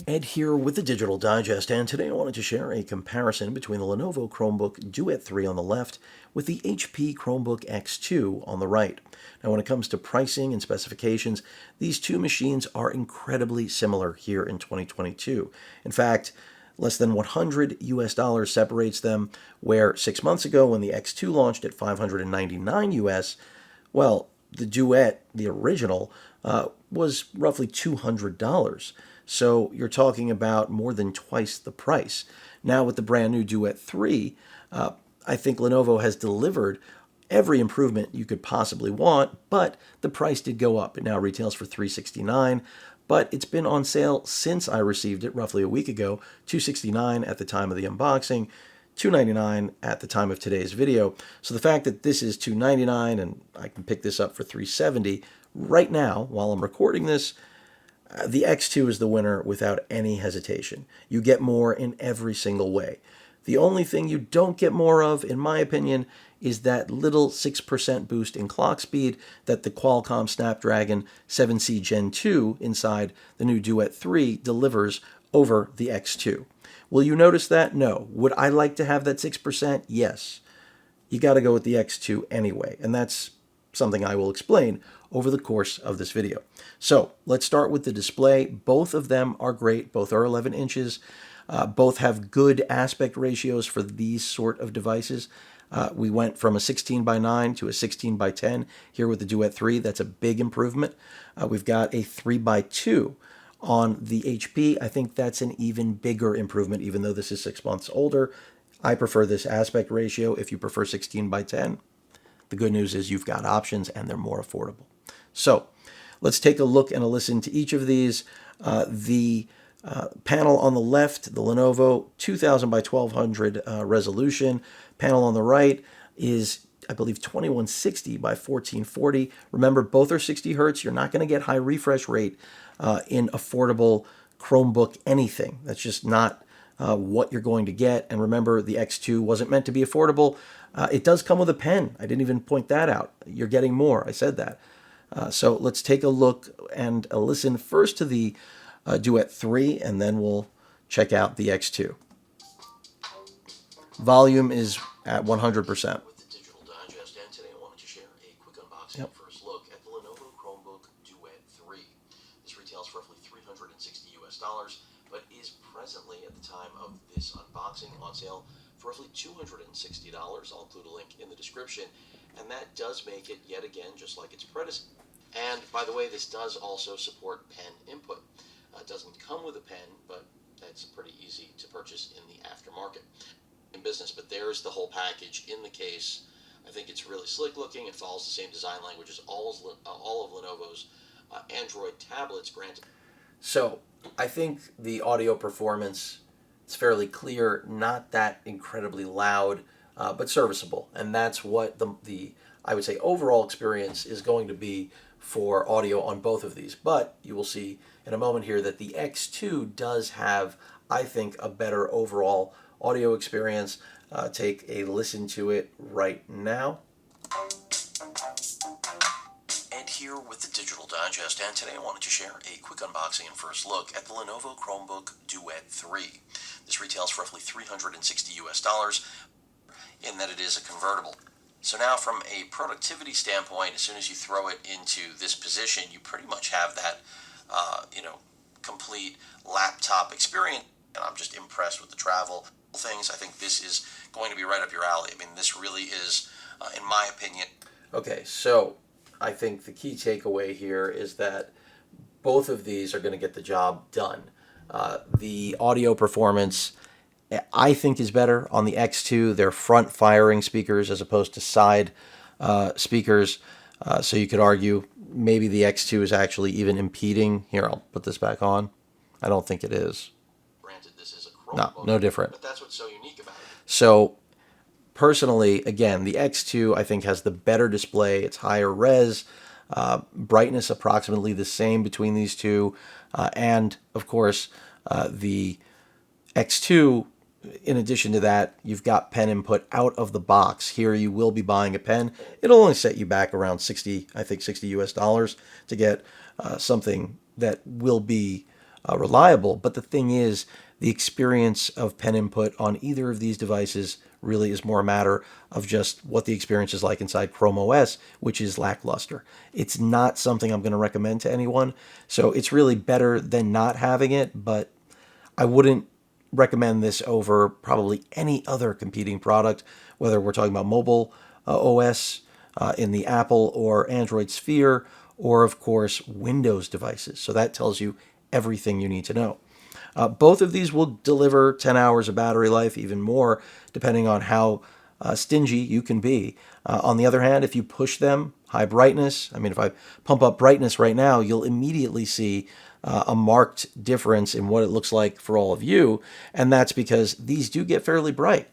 Ed here with the Digital Digest, and today I wanted to share a comparison between the Lenovo Chromebook Duet 3 on the left with the HP Chromebook X2 on the right. Now, when it comes to pricing and specifications, these two machines are incredibly similar here in 2022. In fact, less than $100 separates them, where 6 months ago when the X2 launched at $599, well, the Duet, the original, was roughly $200. So you're talking about more than twice the price. Now with the brand new Duet 3, I think Lenovo has delivered every improvement you could possibly want, but the price did go up. It now retails for $369, but it's been on sale since I received it roughly a week ago, $269 at the time of the unboxing, $299 at the time of today's video. So the fact that this is $299 and I can pick this up for $370 right now while I'm recording this, the X2 is the winner without any hesitation. You get more in every single way. The only thing you don't get more of, in my opinion, is that little 6% boost in clock speed that the Qualcomm Snapdragon 7C Gen 2 inside the new Duet 3 delivers over the X2. Will you notice that? No. Would I like to have that 6%? Yes. You got to go with the X2 anyway, and that's something I will explain over the course of this video. So let's start with the display. Both of them are great. Both are 11 inches. Both have good aspect ratios for these sort of devices. We went from a 16 by 9 to a 16 by 10 here with the Duet 3. That's a big improvement. We've got a 3 by 2 on the HP. I think that's an even bigger improvement, even though this is 6 months older. I prefer this aspect ratio. If you prefer 16 by 10, the good news is you've got options and they're more affordable. So let's take a look and a listen to each of these. The panel on the left, the Lenovo 2000 by 1200 resolution. Panel on the right is, I believe, 2160 by 1440. Remember, both are 60 hertz. You're not going to get high refresh rate in affordable Chromebook anything. That's just not what you're going to get. And remember, the X2 wasn't meant to be affordable. It does come with a pen. I didn't even point that out. You're getting more. I said that. So let's take a look and a listen first to the Duet 3, and then we'll check out the X2. Volume is at 100%. With the Digital Digest, and today I wanted to share a quick unboxing first look at the Lenovo Chromebook Duet 3. This retails for roughly $360, but is presently, at the time of this unboxing, on sale for roughly $260. I'll include a link in the description, and that does make it, yet again, just like its predecessor. And by the way, this does also support pen input. It doesn't come with a pen, but that's pretty easy to purchase in the aftermarket in business. But there's the whole package in the case. I think it's really slick looking. It follows the same design language as all of Lenovo's Android tablets, granted. So I think the audio performance is fairly clear, not that incredibly loud, but serviceable. And that's what the I would say overall experience is going to be for audio on both of these. But you will see in a moment here that the X2 does have, I think, a better overall audio experience. Take a listen to it right now. Ed here with the Digital Digest, and today I wanted to share a quick unboxing and first look at the Lenovo Chromebook Duet 3. This retails for roughly $360 in that it is a convertible. So now from a productivity standpoint, as soon as you throw it into this position, you pretty much have that, complete laptop experience. And I'm just impressed with the travel things. I think this is going to be right up your alley. I mean, this really is, in my opinion. Okay, so I think the key takeaway here is that both of these are going to get the job done. The audio performance, I think, is better on the X2. They're front-firing speakers as opposed to side speakers. So you could argue maybe the X2 is actually even impeding. Here, I'll put this back on. I don't think it is. Granted, this is a Chromebook, no different. But that's what's so unique about it. So personally, again, the X2 I think has the better display. It's higher res, brightness approximately the same between these two, and of course the X2 in addition to that, you've got pen input out of the box. Here you will be buying a pen. It'll only set you back around 60, I think 60 US dollars to get something that will be reliable. But the thing is, the experience of pen input on either of these devices really is more a matter of just what the experience is like inside Chrome OS, which is lackluster. It's not something I'm going to recommend to anyone. So it's really better than not having it, but I wouldn't recommend this over probably any other competing product, whether we're talking about mobile OS in the Apple or Android Sphere, or of course Windows devices. So that tells you everything you need to know. Both of these will deliver 10 hours of battery life, even more, depending on how stingy you can be. On the other hand, if you push them high brightness, I mean, if I pump up brightness right now, you'll immediately see a marked difference in what it looks like for all of you. And that's because these do get fairly bright.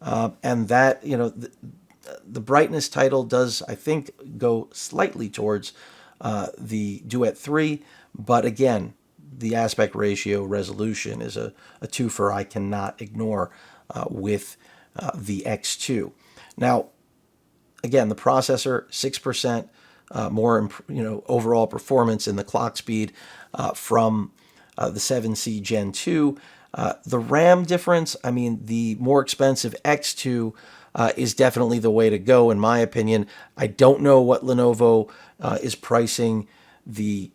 And that, the brightness title does, I think, go slightly towards the Duet 3. But again, the aspect ratio resolution is a twofer I cannot ignore with the X2. Now, again, the processor, 6% more overall performance in the clock speed from the 7C Gen 2. The RAM difference, I mean, the more expensive X2 is definitely the way to go, in my opinion. I don't know what Lenovo is pricing the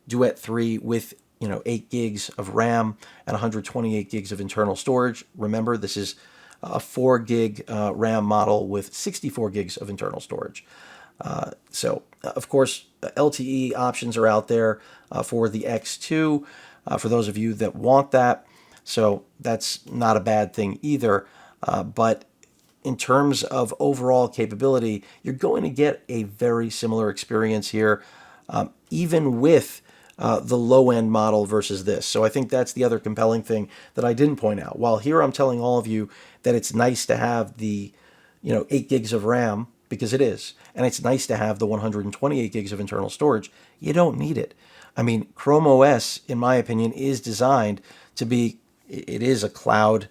Duet 3 with 8 gigs of RAM and 128 gigs of internal storage. Remember, this is a 4 gig RAM model with 64 gigs of internal storage. So, of course, LTE options are out there for the X2 for those of you that want that. So that's not a bad thing either. But in terms of overall capability, you're going to get a very similar experience here, even with the low-end model versus this. So I think that's the other compelling thing that I didn't point out. While here I'm telling all of you that it's nice to have the 8 gigs of RAM, because it is, and it's nice to have the 128 gigs of internal storage, you don't need it. I mean, Chrome OS, in my opinion, is designed to be, it is a cloud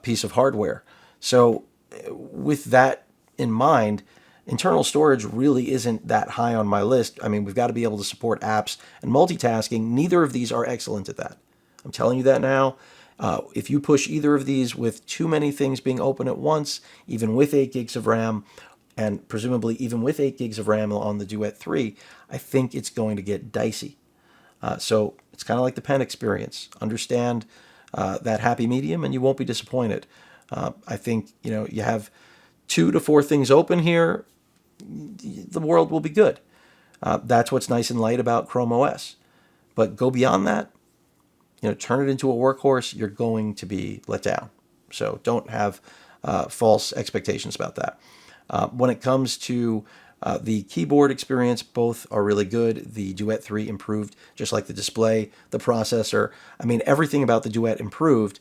piece of hardware. So with that in mind, internal storage really isn't that high on my list. I mean, we've got to be able to support apps and multitasking. Neither of these are excellent at that. I'm telling you that now. If you push either of these with too many things being open at once, even with 8 gigs of RAM, and presumably even with 8 gigs of RAM on the Duet 3, I think it's going to get dicey. So it's kind of like the pen experience. Understand that happy medium and you won't be disappointed. I think, you have 2 to 4 things open here, the world will be good. That's what's nice and light about Chrome OS. But go beyond that, turn it into a workhorse, you're going to be let down. So don't have false expectations about that. When it comes to the keyboard experience, both are really good. The Duet 3 improved, just like the display, the processor. I mean, everything about the Duet improved,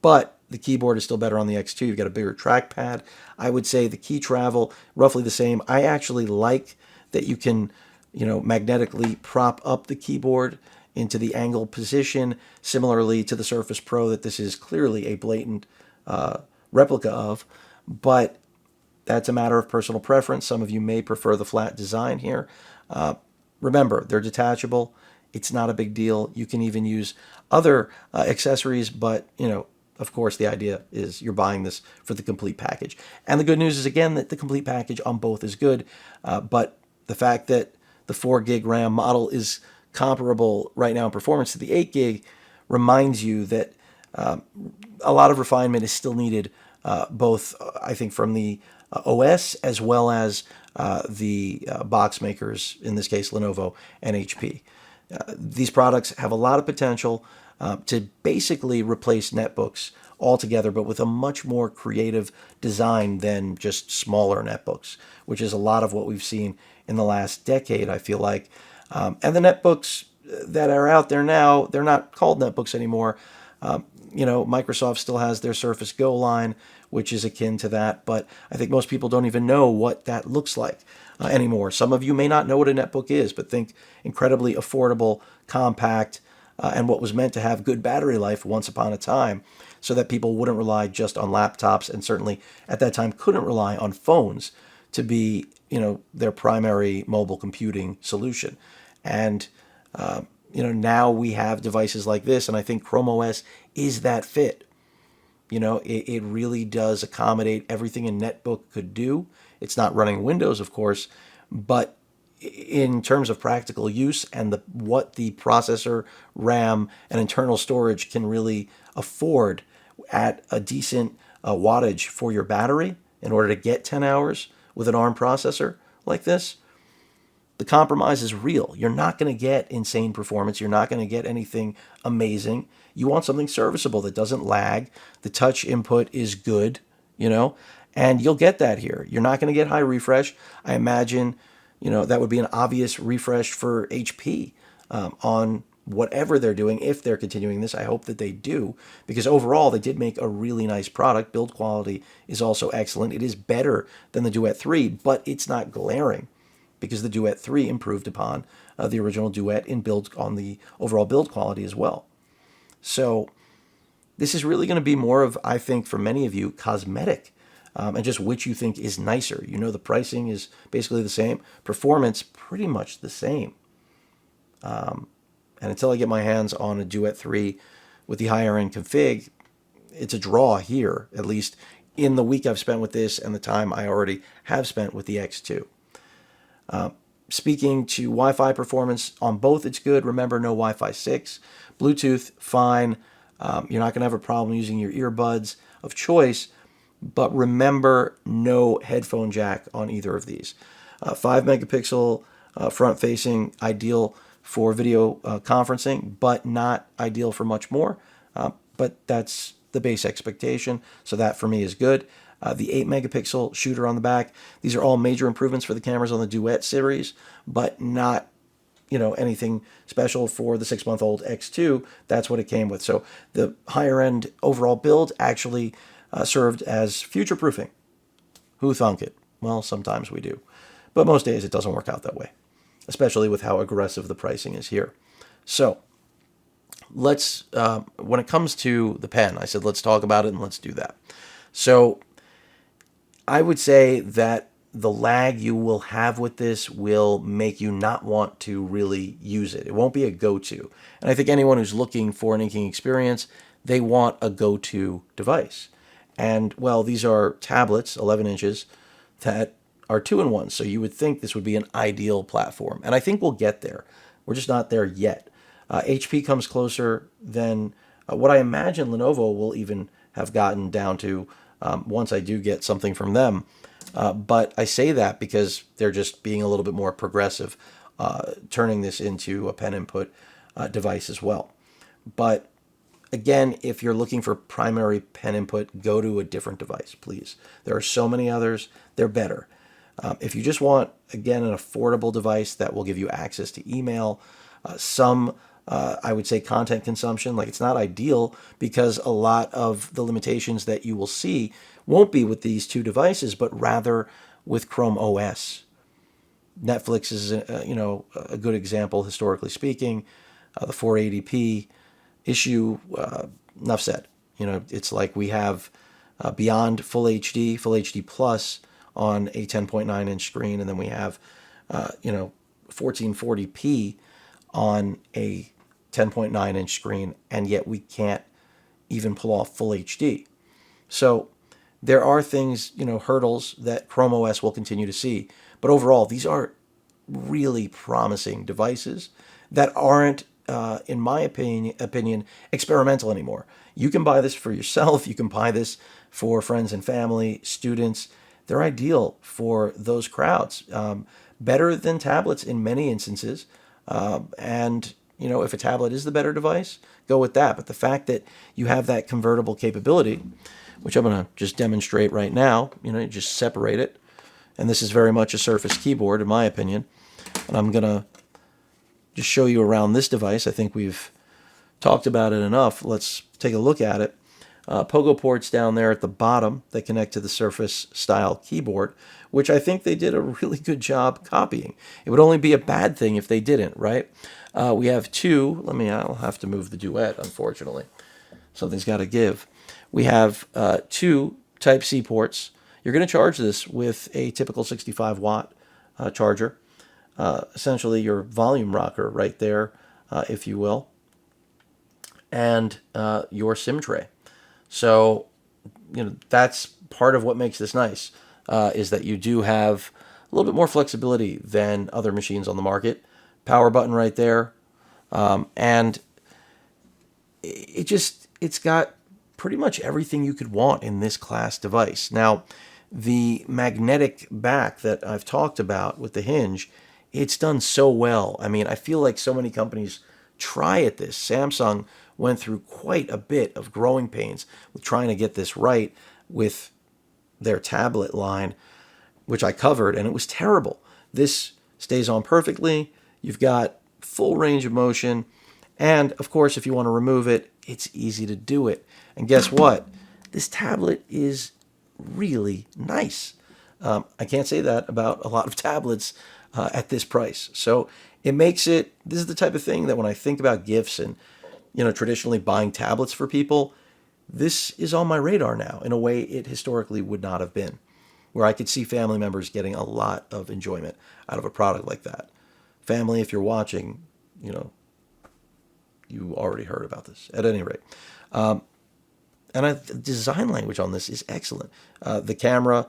but the keyboard is still better on the X2. You've got a bigger trackpad. I would say the key travel, roughly the same. I actually like that you can, magnetically prop up the keyboard into the angle position, similarly to the Surface Pro that this is clearly a blatant replica of. But that's a matter of personal preference. Some of you may prefer the flat design here. Remember, they're detachable. It's not a big deal. You can even use other accessories, but, of course, the idea is you're buying this for the complete package. And the good news is, again, that the complete package on both is good. But the fact that the 4 gig RAM model is comparable right now in performance to the 8 gig reminds you that a lot of refinement is still needed, both, I think, from the OS as well as the box makers, in this case Lenovo and HP. These products have a lot of potential to basically replace netbooks altogether, but with a much more creative design than just smaller netbooks, which is a lot of what we've seen in the last decade, I feel like. And the netbooks that are out there now, they're not called netbooks anymore. Microsoft still has their Surface Go line, which is akin to that, but I think most people don't even know what that looks like anymore. Some of you may not know what a netbook is, but think incredibly affordable, compact, and what was meant to have good battery life once upon a time, so that people wouldn't rely just on laptops, and certainly at that time couldn't rely on phones to be, their primary mobile computing solution. And now we have devices like this, and I think Chrome OS is that fit. It really does accommodate everything a netbook could do. It's not running Windows, of course, but in terms of practical use and what the processor, RAM, and internal storage can really afford at a decent wattage for your battery in order to get 10 hours with an ARM processor like this, the compromise is real. You're not going to get insane performance. You're not going to get anything amazing. You want something serviceable that doesn't lag. The touch input is good, and you'll get that here. You're not going to get high refresh. I imagine, that would be an obvious refresh for HP on whatever they're doing. If they're continuing this, I hope that they do, because overall they did make a really nice product. Build quality is also excellent. It is better than the Duet 3, but it's not glaring, because the Duet 3 improved upon the original Duet in build on the overall build quality as well. So this is really going to be more of, I think, for many of you, cosmetic, and just which you think is nicer. The pricing is basically the same, performance pretty much the same. And until I get my hands on a Duet 3 with the higher end config, it's a draw here, at least in the week I've spent with this and the time I already have spent with the X2. Speaking to Wi-Fi performance on both, it's good. Remember, no Wi-Fi 6. Bluetooth, fine. You're not going to have a problem using your earbuds of choice, but remember, no headphone jack on either of these. 5 megapixel front-facing, ideal for video conferencing, but not ideal for much more. But that's the base expectation, so that for me is good. The 8 megapixel shooter on the back. These are all major improvements for the cameras on the Duet series, but not, anything special for the 6-month-old X2. That's what it came with. So the higher end overall build actually served as future proofing. Who thunk it? Well, sometimes we do, but most days it doesn't work out that way, especially with how aggressive the pricing is here. So let's, when it comes to the pen, I said let's talk about it, and let's do that. So I would say that the lag you will have with this will make you not want to really use it. It won't be a go-to. And I think anyone who's looking for an inking experience, they want a go-to device. And, well, these are tablets, 11 inches, that are 2-in-1. So you would think this would be an ideal platform. And I think we'll get there. We're just not there yet. HP comes closer than what I imagine Lenovo will even have gotten down to once I do get something from them. But I say that because they're just being a little bit more progressive, turning this into a pen input device as well. But again, if you're looking for primary pen input, go to a different device, please. There are so many others. They're better. If you just want, again, an affordable device that will give you access to email, I would say content consumption, like it's not ideal because a lot of the limitations that you will see won't be with these two devices, but rather with Chrome OS. Netflix is, a good example, historically speaking. The 480p issue, enough said. It's like we have beyond Full HD Plus on a 10.9-inch screen, and then we have, 1440p on a 10.9-inch screen, and yet we can't even pull off Full HD. So there are things, hurdles that Chrome OS will continue to see. But overall, these are really promising devices that aren't, in my opinion, experimental anymore. You can buy this for yourself. You can buy this for friends and family, students. They're ideal for those crowds. Better than tablets in many instances. And if a tablet is the better device, go with that. But the fact that you have that convertible capability, which I'm going to just demonstrate right now, you just separate it. And this is very much a Surface keyboard, in my opinion. And I'm going to just show you around this device. I think we've talked about it enough. Let's take a look at it. Pogo ports down there at the bottom that connect to the Surface style keyboard, which I think they did a really good job copying. It would only be a bad thing if they didn't, right? We have two. I'll have to move the Duet, unfortunately. Something's got to give. We have two Type-C ports. You're going to charge this with a typical 65-watt charger. Essentially your volume rocker right there, if you will, and your SIM tray. So, that's part of what makes this nice, is that you do have a little bit more flexibility than other machines on the market. Power button right there, and it's got pretty much everything you could want in this class device. Now, the magnetic back that I've talked about with the hinge, it's done so well. I feel like so many companies try at this. Samsung went through quite a bit of growing pains with trying to get this right with their tablet line, which I covered, and it was terrible. This stays on perfectly. You've got full range of motion, and of course, if you want to remove it, it's easy to do it. And guess what? This tablet is really nice. I can't say that about a lot of tablets at this price. So it makes it, this is the type of thing that when I think about gifts and, traditionally buying tablets for people, this is on my radar now in a way it historically would not have been, where I could see family members getting a lot of enjoyment out of a product like that. Family, if you're watching, you already heard about this. At any rate, the design language on this is excellent. The camera,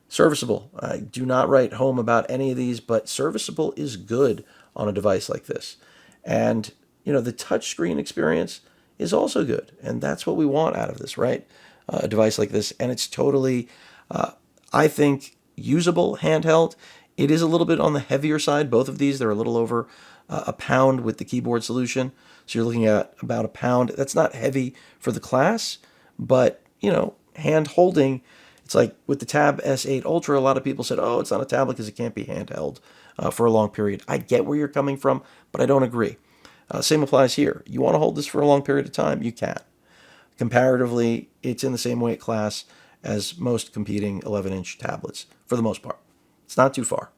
serviceable. I do not write home about any of these, but serviceable is good on a device like this. And, the touchscreen experience is also good. And that's what we want out of this, right? A device like this. And it's totally, I think, usable handheld. It is a little bit on the heavier side. Both of these, they're a little over a pound with the keyboard solution. So you're looking at about a pound. That's not heavy for the class, but, hand holding, it's like with the Tab S8 Ultra, a lot of people said, oh, it's not a tablet because it can't be handheld for a long period. I get where you're coming from, but I don't agree. Same applies here. You want to hold this for a long period of time, you can. Comparatively, it's in the same weight class as most competing 11-inch tablets, for the most part. It's not too far.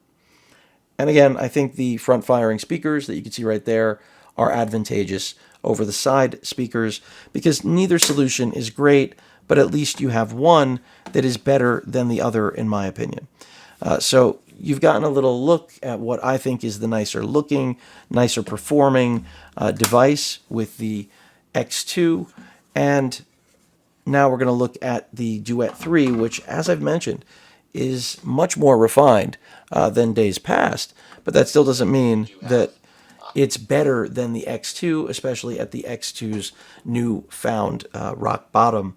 And again, I think the front-firing speakers that you can see right there are advantageous over the side speakers because neither solution is great, but at least you have one that is better than the other, in my opinion. So you've gotten a little look at what I think is the nicer looking, nicer performing device with the X2. And now we're going to look at the Duet 3, which, as I've mentioned, is much more refined than days past. But that still doesn't mean that it's better than the X2, especially at the X2's new found rock bottom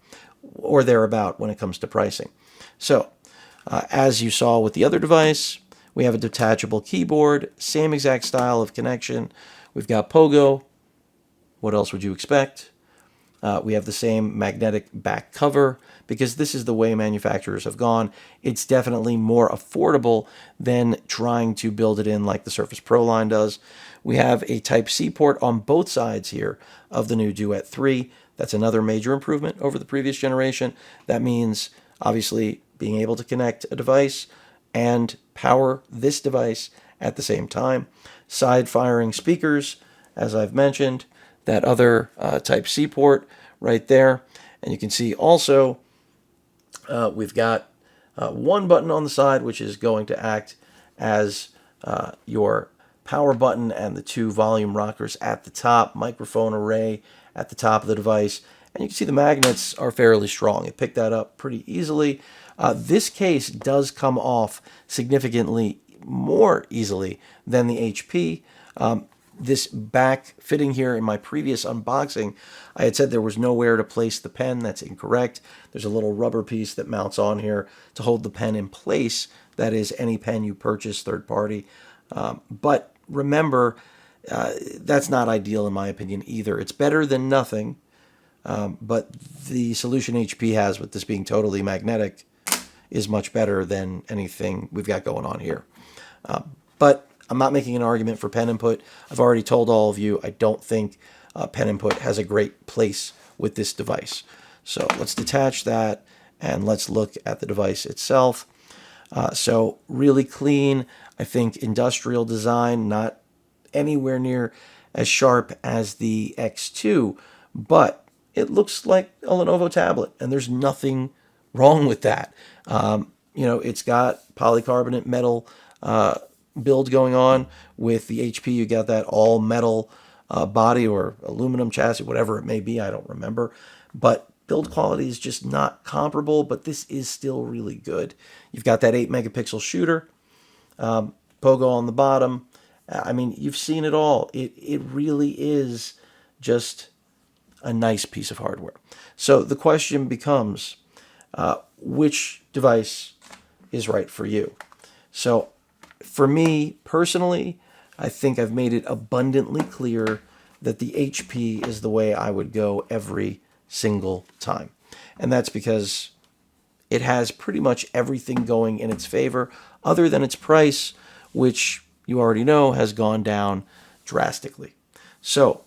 or thereabout when it comes to pricing. So, as you saw with the other device, we have a detachable keyboard, same exact style of connection. We've got Pogo. What else would you expect? We have the same magnetic back cover because this is the way manufacturers have gone. It's definitely more affordable than trying to build it in like the Surface Pro line does. We have a Type-C port on both sides here of the new Duet 3. That's another major improvement over the previous generation. That means, obviously, being able to connect a device and power this device at the same time. Side-firing speakers, as I've mentioned, that other Type-C port right there. And you can see also we've got one button on the side, which is going to act as your power button, and the two volume rockers at the top, microphone array at the top of the device. And you can see the magnets are fairly strong. It picked that up pretty easily. This case does come off significantly more easily than the HP. This back fitting here in my previous unboxing, I had said there was nowhere to place the pen. That's incorrect. There's a little rubber piece that mounts on here to hold the pen in place. That is any pen you purchase third party. But remember, that's not ideal in my opinion either. It's better than nothing, but the solution HP has with this being totally magnetic is much better than anything we've got going on here. But I'm not making an argument for pen input. I've already told all of you I don't think pen input has a great place with this device. So let's detach that and let's look at the device itself. So really clean, I think industrial design, not anywhere near as sharp as the X2, but it looks like a Lenovo tablet, and there's nothing wrong with that. It's got polycarbonate metal build going on. With the HP, you got that all metal body or aluminum chassis, whatever it may be. I don't remember, but build quality is just not comparable, but this is still really good. You've got that 8 megapixel shooter, Pogo on the bottom. I mean, you've seen it all. It really is just a nice piece of hardware. So the question becomes, which device is right for you? So for me personally, I think I've made it abundantly clear that the HP is the way I would go every single time. And that's because it has pretty much everything going in its favor other than its price, which you already know has gone down drastically. So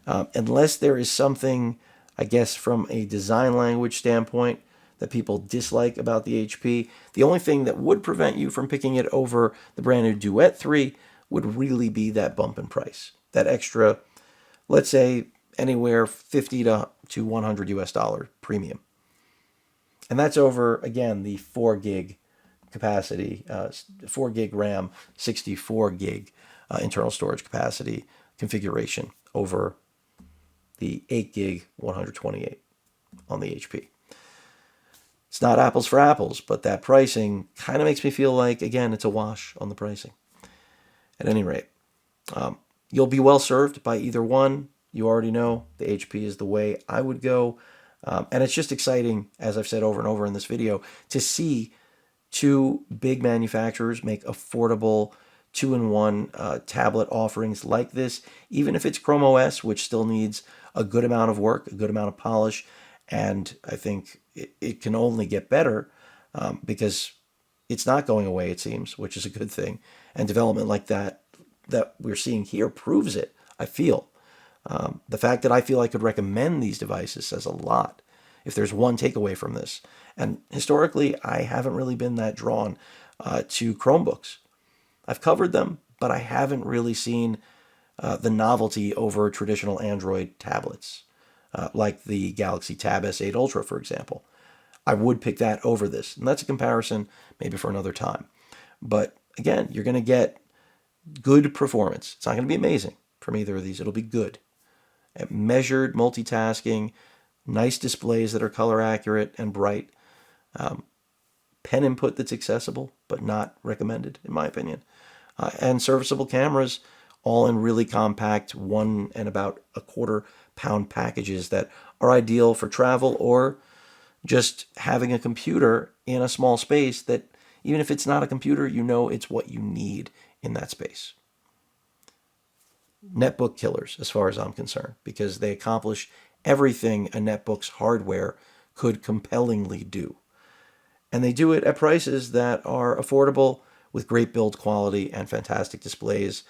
unless there is something, I guess, from a design language standpoint that people dislike about the HP, the only thing that would prevent you from picking it over the brand new Duet 3 would really be that bump in price. That extra, let's say, anywhere 50 to $100 US premium. And that's over, again, the 4 gig capacity, 4 gig RAM, 64 gig internal storage capacity configuration over the 8 gig 128 on the HP. It's not apples for apples, but that pricing kind of makes me feel like, again, it's a wash on the pricing. At any rate, you'll be well served by either one. You already know the HP is the way I would go. And it's just exciting, as I've said over and over in this video, to see two big manufacturers make affordable two-in-one tablet offerings like this, even if it's Chrome OS, which still needs a good amount of work, a good amount of polish. And I think it can only get better because it's not going away, it seems, which is a good thing. And development like that we're seeing here proves it, I feel. The fact that I feel I could recommend these devices says a lot if there's one takeaway from this. And historically, I haven't really been that drawn to Chromebooks. I've covered them, but I haven't really seen the novelty over traditional Android tablets, like the Galaxy Tab S8 Ultra, for example. I would pick that over this. And that's a comparison maybe for another time. But again, you're going to get good performance. It's not going to be amazing from either of these. It'll be good. Measured multitasking, nice displays that are color accurate and bright, pen input that's accessible but not recommended, in my opinion, and serviceable cameras, all in really compact 1 and about a quarter pound packages that are ideal for travel or just having a computer in a small space that, even if it's not a computer, you know it's what you need in that space. Netbook killers, as far as I'm concerned, because they accomplish everything a netbook's hardware could compellingly do. And they do it at prices that are affordable with great build quality and fantastic displays.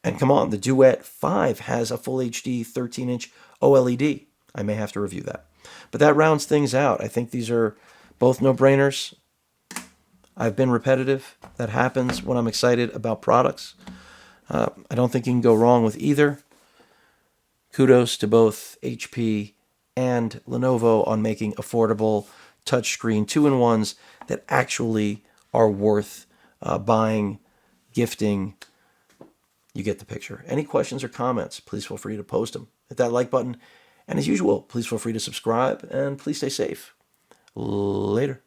And come on, the Duet 5 has a full HD 13-inch OLED. I may have to review that. But that rounds things out. I think these are both no-brainers. I've been repetitive. That happens when I'm excited about products. I don't think you can go wrong with either. Kudos to both HP and Lenovo on making affordable touchscreen two-in-ones that actually are worth buying, gifting. You get the picture. Any questions or comments, please feel free to post them. Hit that like button. And as usual, please feel free to subscribe and please stay safe. Later.